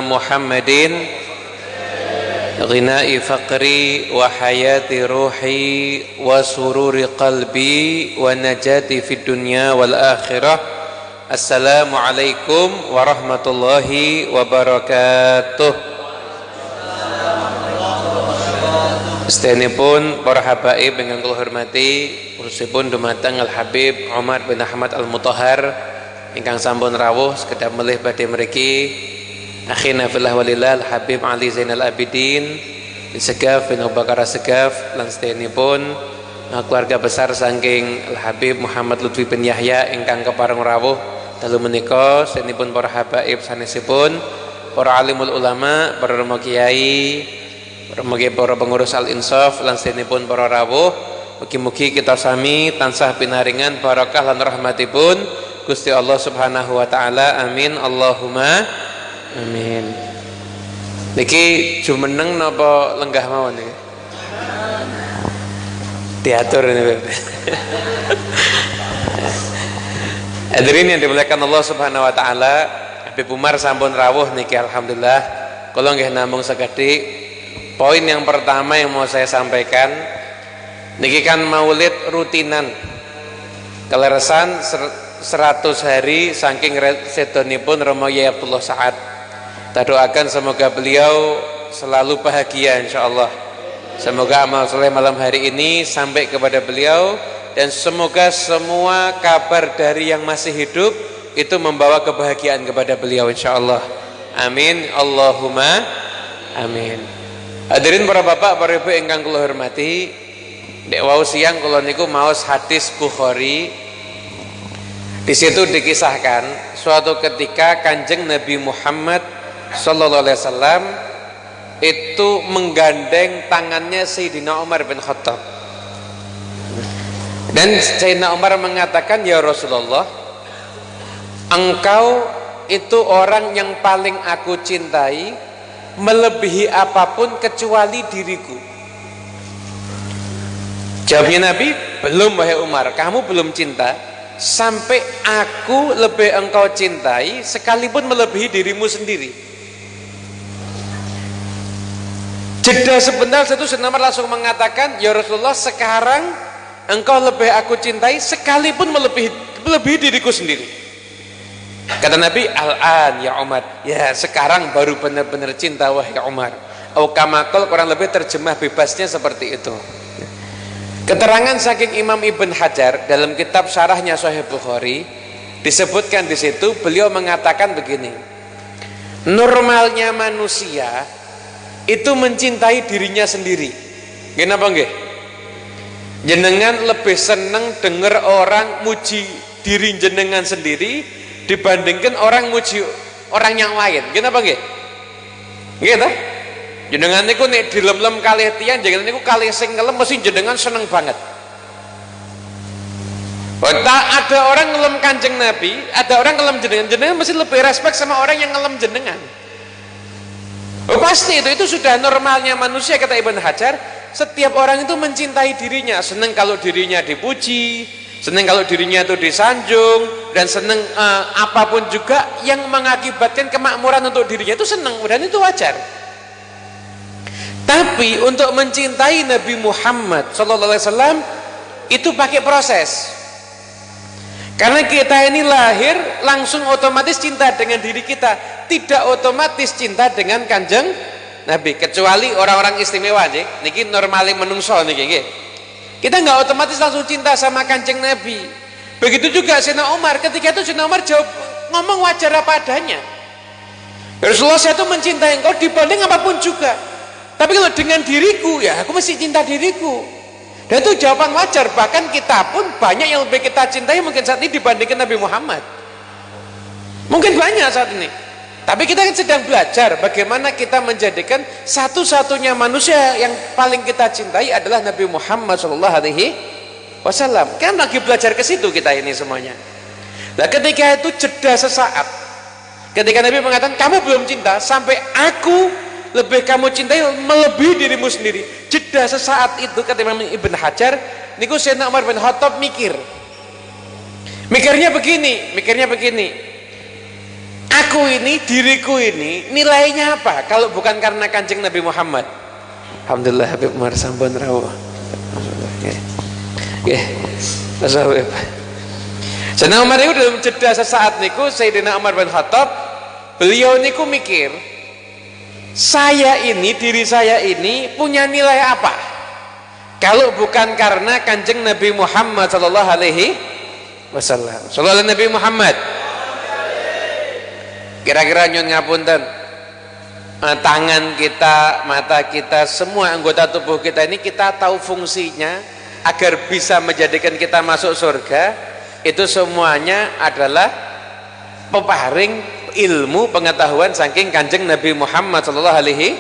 Muhammadin ghina'i faqri wa hayati ruhi wa sururi qalbi wa najati fid dunya wal akhirah. Assalamualaikum warahmatullahi wabarakatuh. Sedanipun para habaib ingkang kula hormati, khususipun dumateng Al Habib Umar bin Ahmad Al Mutahhar ingkang sampun rawuh sekedap melih badhe mriki. Akhina fillah walillah Al Habib Ali Zainal Abidin bin Segaf bin Abu Bakar Segaf lan sedanipun keluarga besar saking Al Habib Muhammad Lutfi bin Yahya ingkang kepareng rawuh dalu menika. Sedanipun para habaib sanesipun para alimul ulama, para rama kiai, para pengurus Al Insaf lan sedanipun para rawuh, mugi-mugi kita sami tansah pinaringan barakah lan rahmatipun Gusti Allah Subhanahu wa taala. Amin Allahumma amin. Niki jumeneng napa lenggah mawon niki? Diatur ini. Hadirin yang dimuliakan Allah Subhanahu wa taala, Habib Umar sampun rawuh niki alhamdulillah. Kula nggih namung sekedhik poin yang pertama yang mau saya sampaikan. Niki kan maulid rutinan. Keleresan 100 hari saking sedonipun Romo Yai Abdullah Sa'ad. Kita doakan semoga beliau selalu bahagia insyaallah. Semoga amal soleh malam hari ini sampai kepada beliau, dan semoga semua kabar dari yang masih hidup itu membawa kebahagiaan kepada beliau insyaallah. Amin Allahumma amin. Hadirin para bapak, para ibu ingkang kula hormati, dek wau siang kula niku maos hadis Bukhari. Di situ dikisahkan suatu ketika Kanjeng Nabi Muhammad sallallahu alaihi wasallam itu menggandeng tangannya Sayyidina Umar bin Khattab. Dan Sayyidina Umar mengatakan, "Ya Rasulullah, engkau itu orang yang paling aku cintai melebihi apapun kecuali diriku." Jawabnya Nabi, "Belum wahai Umar, kamu belum cinta sampai aku lebih engkau cintai sekalipun melebihi dirimu sendiri." Jeda sebentar, itu Sayyidina Umar langsung mengatakan, "Ya Rasulullah, sekarang engkau lebih aku cintai sekalipun melebihi diriku sendiri." Kata Nabi, "Al-an ya Umar." Ya, sekarang baru benar-benar cinta wahai Umar. Au kamakul, kurang lebih terjemah bebasnya seperti itu. Keterangan saking Imam Ibn Hajar dalam kitab syarahnya Sahih Bukhari disebutkan di situ, beliau mengatakan begini, normalnya manusia itu mencintai dirinya sendiri. Kenapa nggih? Jenengan lebih seneng dengar orang muji diri jenengan sendiri dibandingkan orang muji orang yang lain. Kenapa nggih? Nggih ta? Jenengan niku nek dilem-lem kalih tiyang, jenengan niku kalih sing ngelem mesti jenengan seneng banget. Ada orang ngelem Kanjeng Nabi, ada orang ngelem jenengan mesti lebih respect sama orang yang ngelem jenengan. Pasti itu sudah normalnya manusia, kata Ibn Hajar. Setiap orang itu mencintai dirinya, seneng kalau dirinya dipuji, seneng kalau dirinya itu disanjung, dan seneng apapun juga yang mengakibatkan kemakmuran untuk dirinya itu seneng, dan itu wajar. Tapi untuk mencintai Nabi Muhammad SAW itu pakai proses. Karena kita ini lahir langsung otomatis cinta dengan diri kita, tidak otomatis cinta dengan Kanjeng Nabi. Kecuali orang-orang istimewa aja. Niki normali menungso niki nggih. Kita nggak otomatis langsung cinta sama Kanjeng Nabi. Begitu juga Sayyidina Umar. Ketika itu Sayyidina Umar jawab, ngomong wajar apa adanya. Rasulullah, saya itu mencintai engkau dibanding apapun juga. Tapi kalau dengan diriku, ya aku mesti cinta diriku. Dan itu jawaban wajar. Bahkan kita pun banyak yang lebih kita cintai mungkin saat ini dibandingkan Nabi Muhammad. Mungkin banyak saat ini. Tapi kita kan sedang belajar bagaimana kita menjadikan satu-satunya manusia yang paling kita cintai adalah Nabi Muhammad SAW. Kan lagi belajar ke situ kita ini semuanya. Nah, ketika itu jeda sesaat. Ketika Nabi mengatakan, "Kamu belum cinta sampai aku lebih kamu cintai melebihi dirimu sendiri." Jeda sesaat itu, kata Imam Ibn Hajar, niku Sayyidina Umar bin Khattab mikirnya begini, Aku ini, diriku ini nilainya apa kalau bukan karena Kanjeng Nabi Muhammad? Alhamdulillah Habib Umar sampun rawuh. Nggih. Masya Sayyidina Umar itu dalam jeda sesaat niku, Sayyidina Umar bin Khattab, beliau niku mikir, saya ini, diri saya ini punya nilai apa kalau bukan karena Kanjeng Nabi Muhammad sallallahu alaihi wasallam. Sallallahu Nabi Muhammad. Kira-kira nyun ngapunten, tangan kita, mata kita, semua anggota tubuh kita ini kita tahu fungsinya agar bisa menjadikan kita masuk surga. Itu semuanya adalah peparing ilmu pengetahuan saking Kanjeng Nabi Muhammad sallallahu alaihi.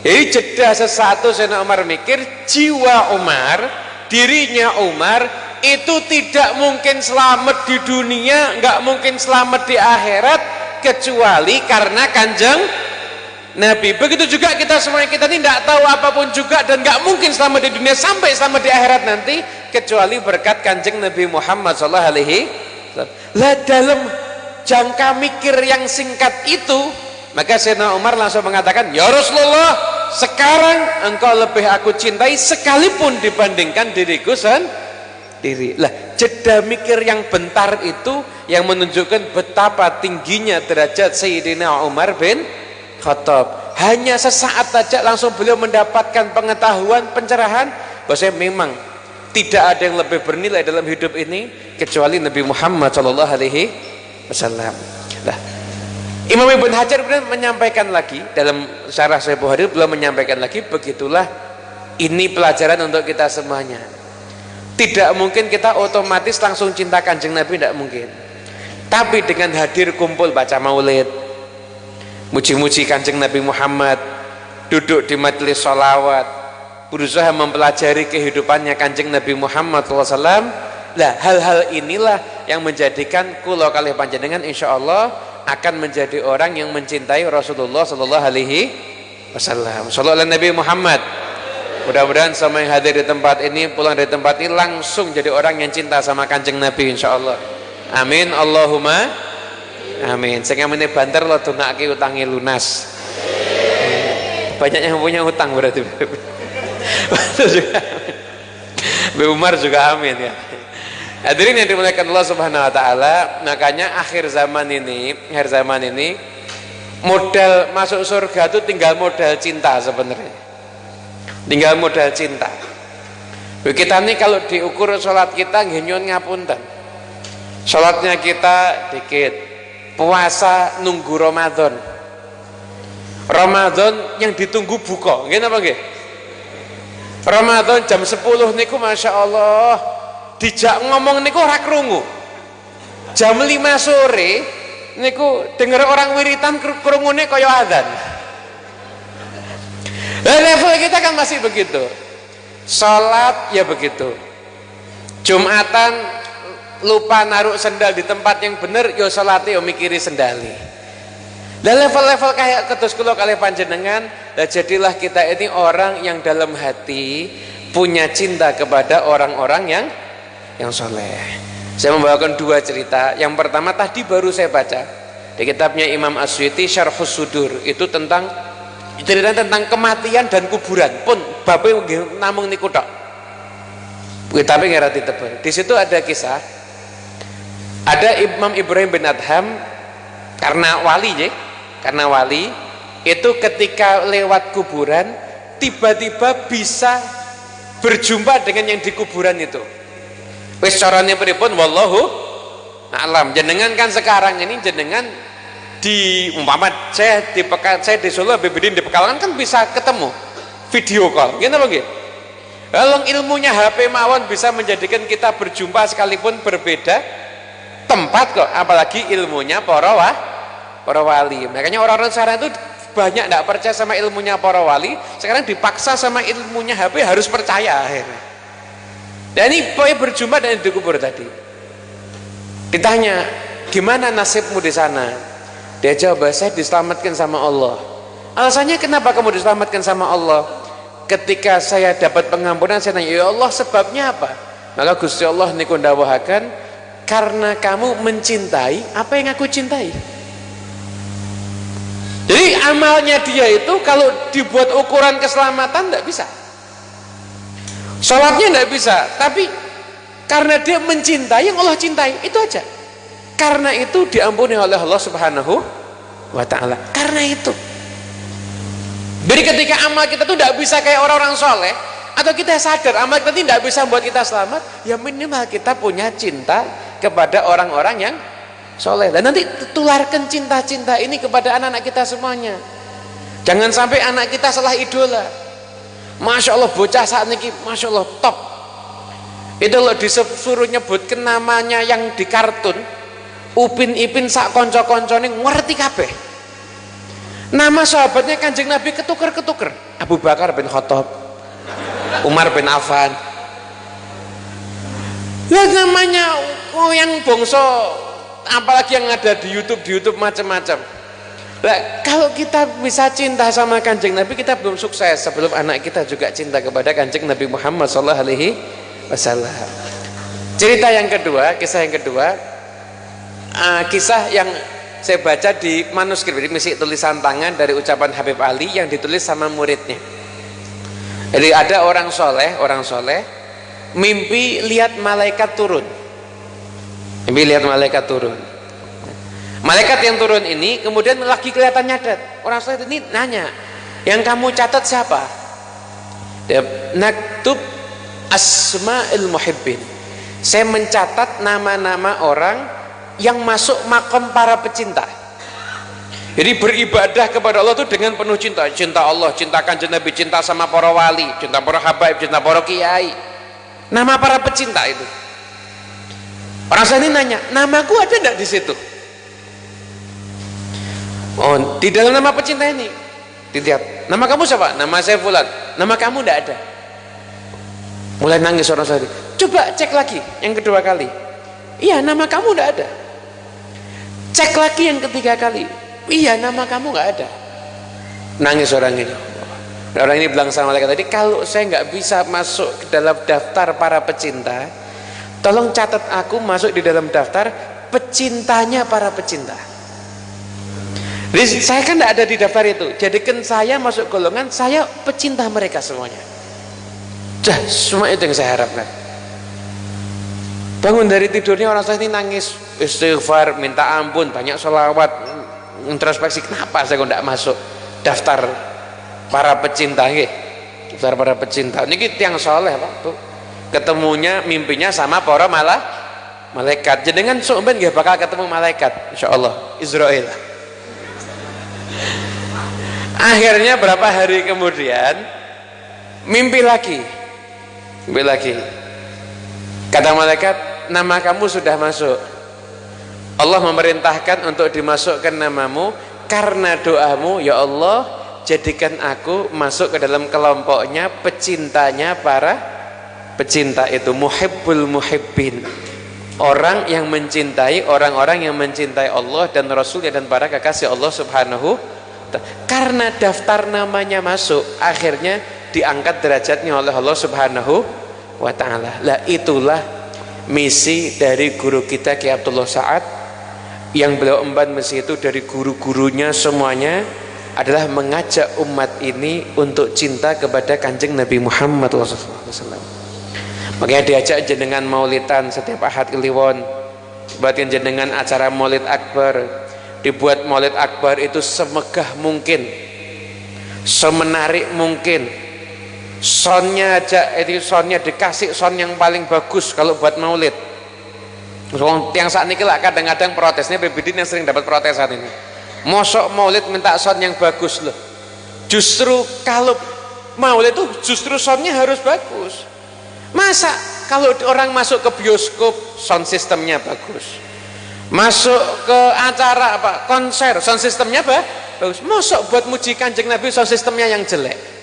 Jadi jeda sesuatu Sayyidina Umar mikir, jiwa Umar, dirinya Umar itu tidak mungkin selamat di dunia, nggak mungkin selamat di akhirat kecuali karena Kanjeng Nabi. Begitu juga kita semuanya, kita ini tidak tahu apapun juga dan nggak mungkin selamat di dunia sampai selamat di akhirat nanti kecuali berkat Kanjeng Nabi Muhammad sallallahu alaihi wasallam. Lah dalam jangka mikir yang singkat itu, maka Sayyidina Umar langsung mengatakan, ya Rasulullah, sekarang engkau lebih aku cintai sekalipun dibandingkan diriku sendiri. Lah jeda mikir yang bentar itu yang menunjukkan betapa tingginya derajat Sayyidina Umar bin Khattab. Hanya sesaat saja langsung beliau mendapatkan pengetahuan, pencerahan bahwasanya memang tidak ada yang lebih bernilai dalam hidup ini kecuali Nabi Muhammad sallallahu alaihi wasallam. Nah, Imam Ibn Hajar menyampaikan lagi dalam syarah Sahih Bukhari, beliau menyampaikan lagi, begitulah ini pelajaran untuk kita semuanya. Tidak mungkin kita otomatis langsung cinta Kanjeng Nabi, tidak mungkin. Tapi dengan hadir kumpul baca maulid, muji-muji Kanjeng Nabi Muhammad, duduk di majelis sholawat, berusaha mempelajari kehidupannya Kanjeng Nabi Muhammad SAW. Nah, hal-hal inilah yang menjadikan kula kalih panjenengan insyaallah akan menjadi orang yang mencintai Rasulullah sallallahu alaihi wasallam. Sallallahu Nabi Muhammad. Mudah-mudahan semua yang hadir di tempat ini, pulang dari tempat ini langsung jadi orang yang cinta sama Kanjeng Nabi insyaallah. Amin Allahumma amin. Sing amene banter lo tunake utangi lunas. Banyak yang punya utang berarti. Bu Umar juga amin ya. Hadirin yang dimuliakan Allah Subhanahu wa taala, makanya akhir zaman ini modal masuk surga itu tinggal modal cinta sebenarnya. Tinggal modal cinta. Kita nih kalau diukur sholat kita nggih nyuwun ngapunten. Sholatnya kita dikit. Puasa nunggu Ramadan. Ramadan yang ditunggu buka. Nggih napa nggih? Ramadan jam 10 niku Masya Allah dijak ngomong niku ora krungu. Jam 5 sore niku denger orang wiritan krungune kaya adzan. Level kita kan masih begitu. Salat ya begitu. Jumatan lupa naruh sendal di tempat yang bener, yo salate yo mikiri sendali. Dan level-level kayak ketus kula kalih panjenengan, jadilah kita ini orang yang dalam hati punya cinta kepada orang-orang yang soleh. Saya membawakan dua cerita. Yang pertama tadi baru saya baca di kitabnya Imam Asyuti Syarhus Sudur, itu tentang cerita tentang kematian dan kuburan. Pun babe namung niku tok. Tapi ngerti tebel. Di situ ada kisah. Ada Imam Ibrahim bin Adham karena wali itu ketika lewat kuburan tiba-tiba bisa berjumpa dengan yang di kuburan itu. Wis carane pripun wallahu a'lam. Jenengan kan sekarang ini jenengan di umpama saya di Solo, Bebedin di Pekalongan kan bisa ketemu video call. Ngene apa nggih? Kalau ilmunya HP mawon bisa menjadikan kita berjumpa sekalipun berbeda tempat kok, apalagi ilmunya para wali. Makanya orang-orang sekarang itu banyak tidak percaya sama ilmunya para wali, sekarang dipaksa sama ilmunya HP harus percaya akhirnya. Dan ini pokoknya berjumpa dengan dikubur tadi. Ditanya, gimana nasibmu di sana? Dia jawab, saya diselamatkan sama Allah. Alasannya kenapa kamu diselamatkan sama Allah? Ketika saya dapat pengampunan, saya tanya, ya Allah sebabnya apa? Maka Gusti Allah niku ndawuhaken, karena kamu mencintai apa yang aku cintai. Jadi amalnya dia itu kalau dibuat ukuran keselamatan tidak bisa, sholatnya tidak bisa, tapi karena dia mencintai yang Allah cintai, itu aja. Karena itu diampuni oleh Allah Subhanahu wa ta'ala. Karena itu. Jadi ketika amal kita tuh tidak bisa kayak orang-orang soleh, atau kita sadar amal kita tidak bisa membuat kita selamat, ya minimal kita punya cinta kepada orang-orang yang soleh. Dan nanti tularkan cinta-cinta ini kepada anak-anak kita semuanya. Jangan sampai anak kita salah idola. Masya Allah bocah saat ini, Masya Allah top. Itu loh disuruh nyebutkan namanya yang di kartun, Upin Ipin sak konco-konco ini ngerti kabeh. Nama sahabatnya Kanjeng Nabi ketuker-ketuker. Abu Bakar bin Khattab, Umar bin Affan. Ya namanya yang bongso, apalagi yang ada di YouTube macam-macam. Nah, kalau kita bisa cinta sama Kanjeng Nabi, kita belum sukses sebelum anak kita juga cinta kepada Kanjeng Nabi Muhammad sallallahu alaihi wasallam. Cerita yang kedua, kisah yang kedua, kisah yang saya baca di manuskrip, jadi misi tulisan tangan dari ucapan Habib Ali yang ditulis sama muridnya. Jadi ada orang soleh mimpi lihat malaikat turun. Mimpi lihat malaikat turun. Malaikat yang turun ini kemudian lagi kelihatan nyadat. Orang soleh ini nanya, yang kamu catat siapa? Dia, naktub asma'il muhibbin. Saya mencatat nama-nama orang yang masuk makom para pecinta. Jadi beribadah kepada Allah itu dengan penuh cinta. Cinta Allah, cinta Kanjeng Nabi, cinta sama para wali, cinta para habaib, cinta para kiai. Nama para pecinta itu. Orang saya ini nanya, namaku ada enggak di situ? Oh, di dalam nama pecinta ini dilihat, nama kamu siapa? Nama saya Fulan. Nama kamu enggak ada. Mulai nangis orang saya. Coba cek lagi yang kedua kali. Iya, nama kamu enggak ada. Cek lagi yang ketiga kali. Iya, nama kamu nggak ada. Nangis orang ini. Orang ini bilang sama malaikat tadi, kalau saya nggak bisa masuk ke dalam daftar para pecinta, tolong catat aku masuk di dalam daftar pecintanya para pecinta. Jadi saya kan nggak ada di daftar itu, jadikan saya masuk golongan saya pecinta mereka semuanya. Semua itu yang saya harapkan. Bangun dari tidurnya orang saya ini nangis, istighfar, minta ampun, banyak sholawat, introspeksi, kenapa saya kok tidak masuk daftar para pecinta nggih? Daftar para pecinta. Niki tiyang soleh Pak, tuh. Ketemunya mimpinya sama para malaikat. Jenengan sok ben nggih bakal ketemu malaikat insyaallah Israil. Akhirnya berapa hari kemudian mimpi lagi. Kata malaikat, nama kamu sudah masuk. Allah memerintahkan untuk dimasukkan namamu karena doamu, ya Allah, jadikan aku masuk ke dalam kelompoknya pecintanya para pecinta itu, muhibbul muhibbin. Orang yang mencintai orang-orang yang mencintai Allah dan Rasulnya dan para kekasih Allah Subhanahu. Karena daftar namanya masuk, akhirnya diangkat derajatnya oleh Allah Subhanahu wa ta'ala. Lah itulah misi dari guru kita Ki Abdullah Sa'ad, yang beliau emban misi itu dari guru-gurunya semuanya adalah mengajak umat ini untuk cinta kepada Kanjeng Nabi Muhammad SAW. Makanya diajak jenengan maulidan setiap Ahad Kliwon, buatin jenengan acara Maulid Akbar, dibuat Maulid Akbar itu semegah mungkin, semenarik mungkin. Soundnya aja, itu soundnya dikasih sound yang paling bagus kalau buat maulid. Yang saat ini lah kadang-kadang protesnya PBD yang sering dapat protesan ini. Mosok maulid minta sound yang bagus loh. Justru kalau maulid itu justru soundnya harus bagus. Masa kalau orang masuk ke bioskop sound sistemnya bagus, masuk ke acara apa konser sound sistemnya bagus. Mosok buat muji Kanjeng Nabi sound sistemnya yang jelek.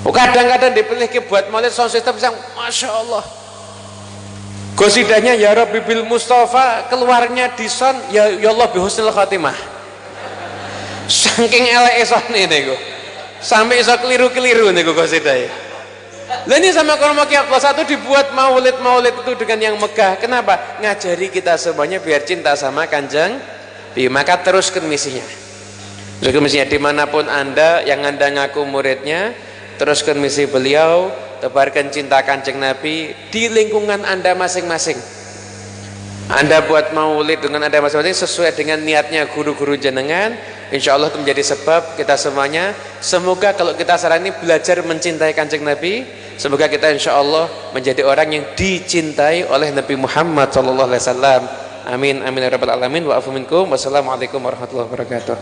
Kadang-kadang dipilih ke buat maulid sound system yang Masya Allah, gosidanya ya Rabbi bil Mustafa, keluarnya di sound ya Allah bi husnil khatimah. Saking elek sound ini sampai iso keliru-keliru niku gosidanya. Lah ini sama Kromo Ki Abdullah satu dibuat maulid itu dengan yang megah. Kenapa? Ngajari kita semuanya biar cinta sama Kanjeng Nabi. Maka teruskan misinya. Mestinya dimanapun anda yang anda ngaku muridnya, teruskan misi beliau, tebarkan cinta kanjeng Nabi di lingkungan anda masing-masing. Anda buat maulid dengan anda masing-masing sesuai dengan niatnya guru-guru jenengan, insya Allah itu menjadi sebab kita semuanya, semoga kalau kita sekarang ini belajar mencintai kanjeng Nabi, semoga kita insya Allah menjadi orang yang dicintai oleh Nabi Muhammad SAW. Amin amin ya rabbal alamin. Wa afu minkum. Wassalamualaikum warahmatullahi wabarakatuh.